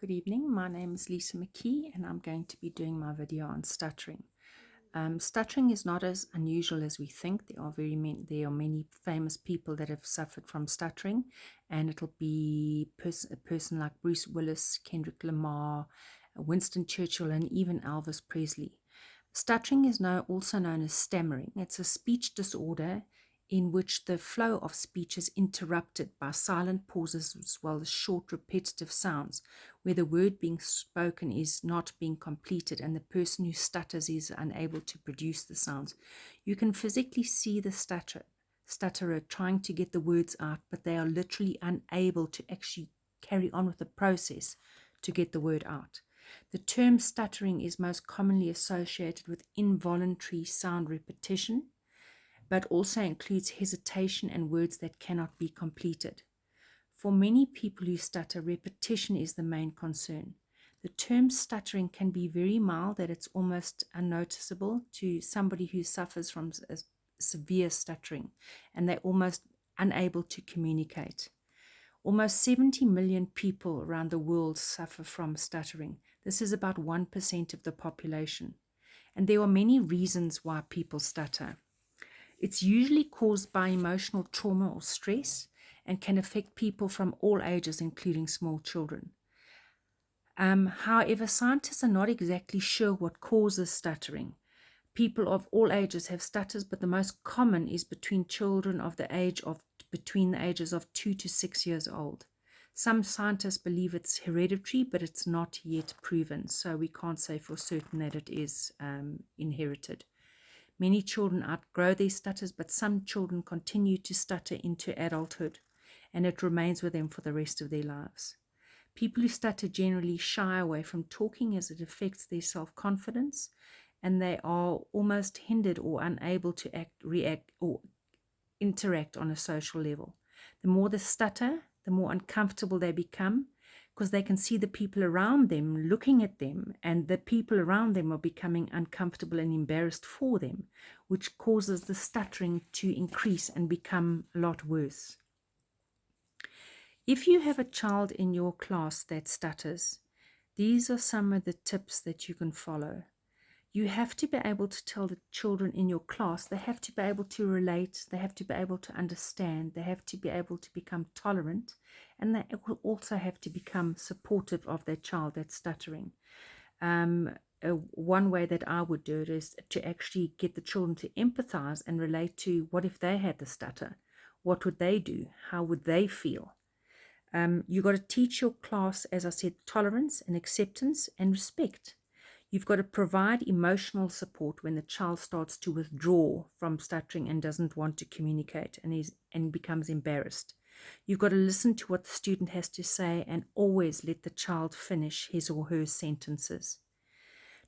Good evening, my name is Lisa McKee and I'm going to be doing my video on stuttering. Stuttering is not as unusual as we think. There are many famous people that have suffered from stuttering, and it'll be a person like Bruce Willis, Kendrick Lamar, Winston Churchill, and even Elvis Presley. Stuttering is also known as stammering. It's a speech disorder in which the flow of speech is interrupted by silent pauses as well as short repetitive sounds, where the word being spoken is not being completed and the person who stutters is unable to produce the sounds. You can physically see the stutterer trying to get the words out, but they are literally unable to actually carry on with the process to get the word out. The term stuttering is most commonly associated with involuntary sound repetition, but also includes hesitation and words that cannot be completed. For many people who stutter, repetition is the main concern. The term stuttering can be very mild, that it's almost unnoticeable to somebody who suffers from severe stuttering, and they're almost unable to communicate. Almost 70 million people around the world suffer from stuttering. This is about 1% of the population. And there are many reasons why people stutter. It's usually caused by emotional trauma or stress and can affect people from all ages, including small children. However, scientists are not exactly sure what causes stuttering. People of all ages have stutters, but the most common is between children of between the ages of 2 to 6 years old. Some scientists believe it's hereditary, but it's not yet proven, so we can't say for certain that it is inherited. Many children outgrow their stutters, but some children continue to stutter into adulthood, and it remains with them for the rest of their lives. People who stutter generally shy away from talking as it affects their self-confidence, and they are almost hindered or unable to react, or interact on a social level. The more they stutter, the more uncomfortable they become, because they can see the people around them looking at them, and the people around them are becoming uncomfortable and embarrassed for them, which causes the stuttering to increase and become a lot worse. If you have a child in your class that stutters, these are some of the tips that you can follow. You have to be able to tell the children in your class, they have to be able to relate, they have to be able to understand, they have to be able to become tolerant, and they will also have to become supportive of their child that's stuttering. One way that I would do it is to actually get the children to empathize and relate to, what if they had the stutter? What would they do? How would they feel? You've got to teach your class, as I said, tolerance and acceptance and respect. You've got to provide emotional support when the child starts to withdraw from stuttering and doesn't want to communicate and becomes embarrassed. You've got to listen to what the student has to say and always let the child finish his or her sentences.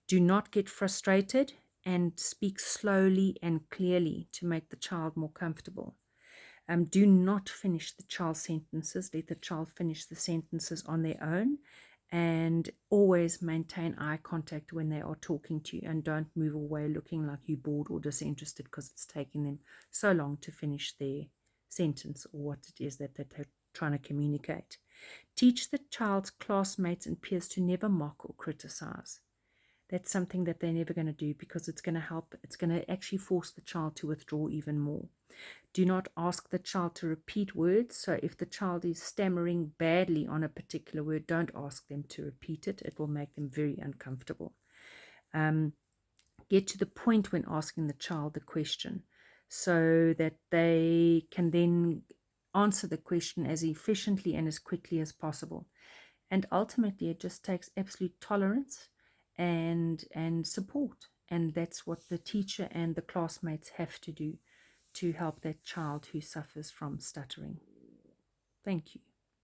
Do not get frustrated, and speak slowly and clearly to make the child more comfortable. Do not finish the child's sentences. Let the child finish the sentences on their own, and always maintain eye contact when they are talking to you, and don't move away looking like you're bored or disinterested because it's taking them so long to finish their sentence or what it is that they're trying to communicate. Teach the child's classmates and peers to never mock or criticize. That's something that they're never going to do, because it's going to help. It's going to actually force the child to withdraw even more. Do not ask the child to repeat words. So if the child is stammering badly on a particular word, don't ask them to repeat it. It will make them very uncomfortable. Get to the point when asking the child the question, so that they can then answer the question as efficiently and as quickly as possible. And ultimately, it just takes absolute tolerance and support. And that's what the teacher and the classmates have to do to help that child who suffers from stuttering. Thank you.